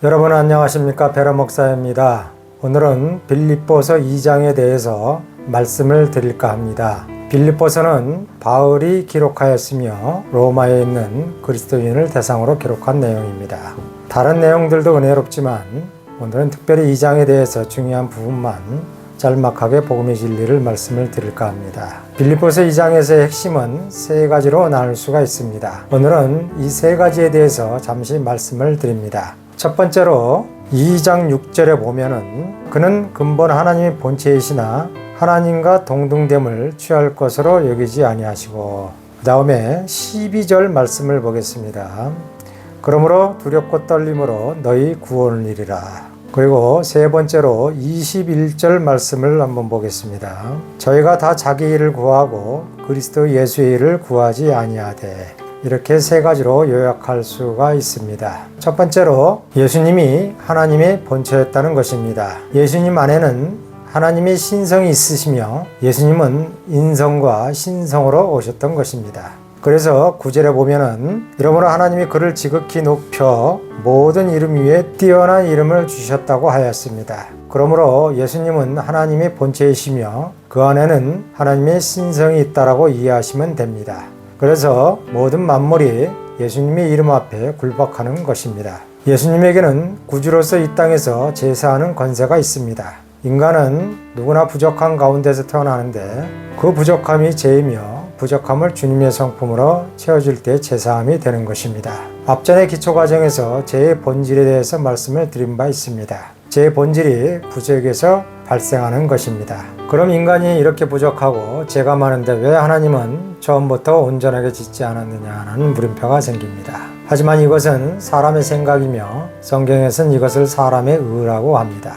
여러분 안녕하십니까? 베러 목사입니다. 오늘은 빌립보서 2장에 대해서 말씀을 드릴까 합니다. 빌립보서는 바울이 기록하였으며 로마에 있는 그리스도인을 대상으로 기록한 내용입니다. 다른 내용들도 은혜롭지만 오늘은 특별히 2장에 대해서 중요한 부분만 짤막하게 복음의 진리를 말씀을 드릴까 합니다. 빌립보서 2장에서의 핵심은 세 가지로 나눌 수가 있습니다. 오늘은 이 세 가지에 대해서 잠시 말씀을 드립니다. 첫 번째로 2장 6절에 보면은 그는 근본 하나님의 본체이시나 하나님과 동등됨을 취할 것으로 여기지 아니하시고, 그 다음에 12절 말씀을 보겠습니다. 그러므로 두렵고 떨림으로 너희 구원을 이루라. 그리고 세 번째로 21절 말씀을 한번 보겠습니다. 저희가 다 자기 일을 구하고 그리스도 예수의 일을 구하지 아니하되, 이렇게 세 가지로 요약할 수가 있습니다. 첫 번째로 예수님이 하나님의 본체였다는 것입니다. 예수님 안에는 하나님의 신성이 있으시며 예수님은 인성과 신성으로 오셨던 것입니다. 그래서 9절에 보면은 이러므로 하나님이 그를 지극히 높여 모든 이름 위에 뛰어난 이름을 주셨다고 하였습니다. 그러므로 예수님은 하나님의 본체이시며 그 안에는 하나님의 신성이 있다라고 이해하시면 됩니다. 그래서 모든 만물이 예수님의 이름 앞에 굴복하는 것입니다. 예수님에게는 구주로서 이 땅에서 제사하는 권세가 있습니다. 인간은 누구나 부족한 가운데서 태어나는데 그 부족함이 죄이며 부족함을 주님의 성품으로 채워줄 때 제사함이 되는 것입니다. 앞전의 기초과정에서 죄의 본질에 대해서 말씀을 드린 바 있습니다. 죄의 본질이 부족에서 발생하는 것입니다. 그럼 인간이 이렇게 부족하고 죄가 많은데 왜 하나님은 처음부터 온전하게 짓지 않았느냐는 물음표가 생깁니다. 하지만 이것은 사람의 생각이며 성경에서는 이것을 사람의 의라고 합니다.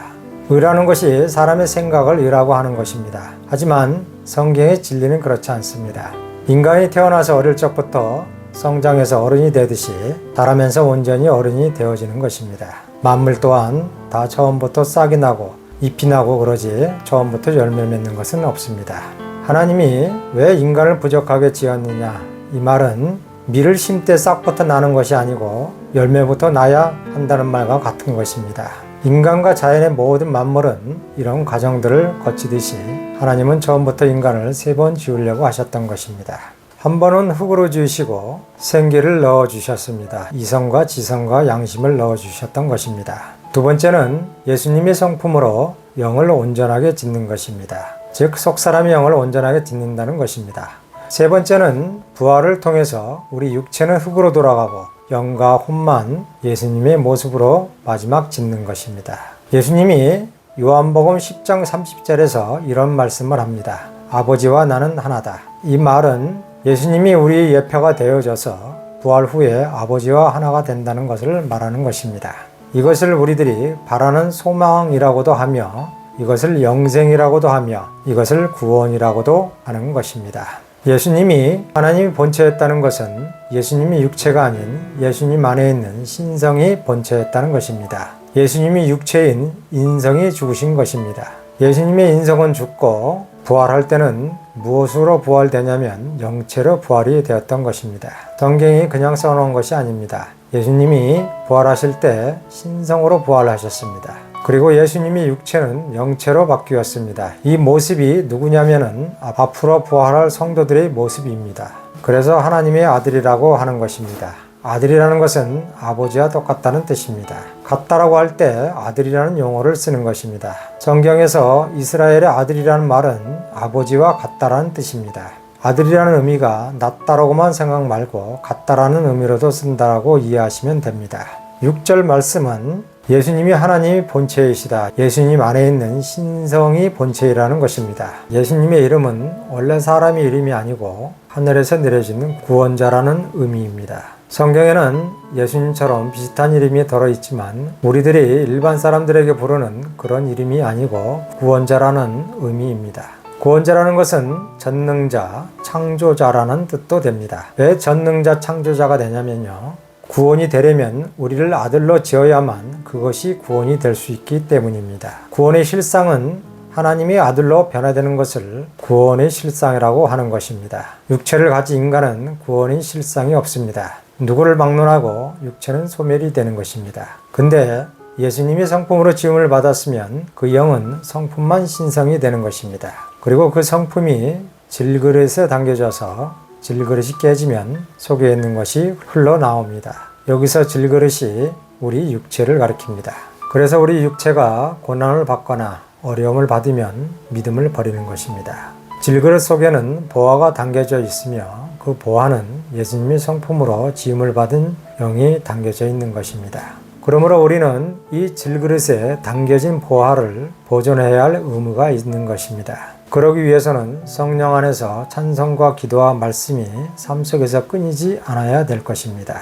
의라는 것이 사람의 생각을 의라고 하는 것입니다. 하지만 성경의 진리는 그렇지 않습니다. 인간이 태어나서 어릴 적부터 성장해서 어른이 되듯이 자라면서 온전히 어른이 되어지는 것입니다. 만물 또한 다 처음부터 싹이 나고 잎이 나고 그러지 처음부터 열매 맺는 것은 없습니다. 하나님이 왜 인간을 부족하게 지었느냐, 이 말은 밀을 심 때 싹부터 나는 것이 아니고 열매부터 나야 한다는 말과 같은 것입니다. 인간과 자연의 모든 만물은 이런 과정들을 거치듯이 하나님은 처음부터 인간을 3번 지으려고 하셨던 것입니다. 한 번은 흙으로 지으시고 생기를 넣어주셨습니다. 이성과 지성과 양심을 넣어주셨던 것입니다. 두 번째는 예수님의 성품으로 영을 온전하게 짓는 것입니다. 즉 속사람의 영을 온전하게 짓는다는 것입니다. 세 번째는 부활을 통해서 우리 육체는 흙으로 돌아가고 영과 혼만 예수님의 모습으로 마지막 짓는 것입니다. 예수님이 요한복음 10장 30절에서 이런 말씀을 합니다. 아버지와 나는 하나다. 이 말은 예수님이 우리 예표가 되어져서 부활 후에 아버지와 하나가 된다는 것을 말하는 것입니다. 이것을 우리들이 바라는 소망이라고도 하며 이것을 영생이라고도 하며 이것을 구원이라고도 하는 것입니다. 예수님이 하나님의 본체였다는 것은 예수님이 육체가 아닌 예수님 안에 있는 신성이 본체였다는 것입니다. 예수님이 육체인 인성이 죽으신 것입니다. 예수님의 인성은 죽고 부활할 때는 무엇으로 부활되냐면 영체로 부활이 되었던 것입니다. 성경이 그냥 써놓은 것이 아닙니다. 예수님이 부활하실 때 신성으로 부활하셨습니다. 그리고 예수님이 육체는 영체로 바뀌었습니다. 이 모습이 누구냐면은 앞으로 부활할 성도들의 모습입니다. 그래서 하나님의 아들이라고 하는 것입니다. 아들이라는 것은 아버지와 똑같다는 뜻입니다. 같다라고 할 때 아들이라는 용어를 쓰는 것입니다. 성경에서 이스라엘의 아들이라는 말은 아버지와 같다라는 뜻입니다. 아들이라는 의미가 낫다라고만 생각 말고 같다라는 의미로도 쓴다라고 이해하시면 됩니다. 6절 말씀은 예수님이 하나님의 본체이시다. 예수님 안에 있는 신성이 본체이라는 것입니다. 예수님의 이름은 원래 사람의 이름이 아니고 하늘에서 내려지는 구원자라는 의미입니다. 성경에는 예수님처럼 비슷한 이름이 들어있지만 우리들이 일반 사람들에게 부르는 그런 이름이 아니고 구원자라는 의미입니다. 구원자라는 것은 전능자, 창조자라는 뜻도 됩니다. 왜 전능자, 창조자가 되냐면요, 구원이 되려면 우리를 아들로 지어야만 그것이 구원이 될 수 있기 때문입니다. 구원의 실상은 하나님의 아들로 변화되는 것을 구원의 실상이라고 하는 것입니다. 육체를 가진 인간은 구원의 실상이 없습니다. 누구를 막론하고 육체는 소멸이 되는 것입니다. 근데 예수님이 성품으로 지음을 받았으면 그 영은 성품만 신성이 되는 것입니다. 그리고 그 성품이 질그릇에 담겨져서 질그릇이 깨지면 속에 있는 것이 흘러나옵니다. 여기서 질그릇이 우리 육체를 가리킵니다. 그래서 우리 육체가 고난을 받거나 어려움을 받으면 믿음을 버리는 것입니다. 질그릇 속에는 보화가 담겨져 있으며 그 보화는 예수님의 성품으로 지음을 받은 영이 담겨져 있는 것입니다. 그러므로 우리는 이 질그릇에 담겨진 보화를 보존해야 할 의무가 있는 것입니다. 그러기 위해서는 성령 안에서 찬송과 기도와 말씀이 삶 속에서 끊이지 않아야 될 것입니다.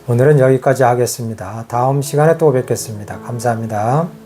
오늘은 여기까지 하겠습니다. 다음 시간에 또 뵙겠습니다. 감사합니다.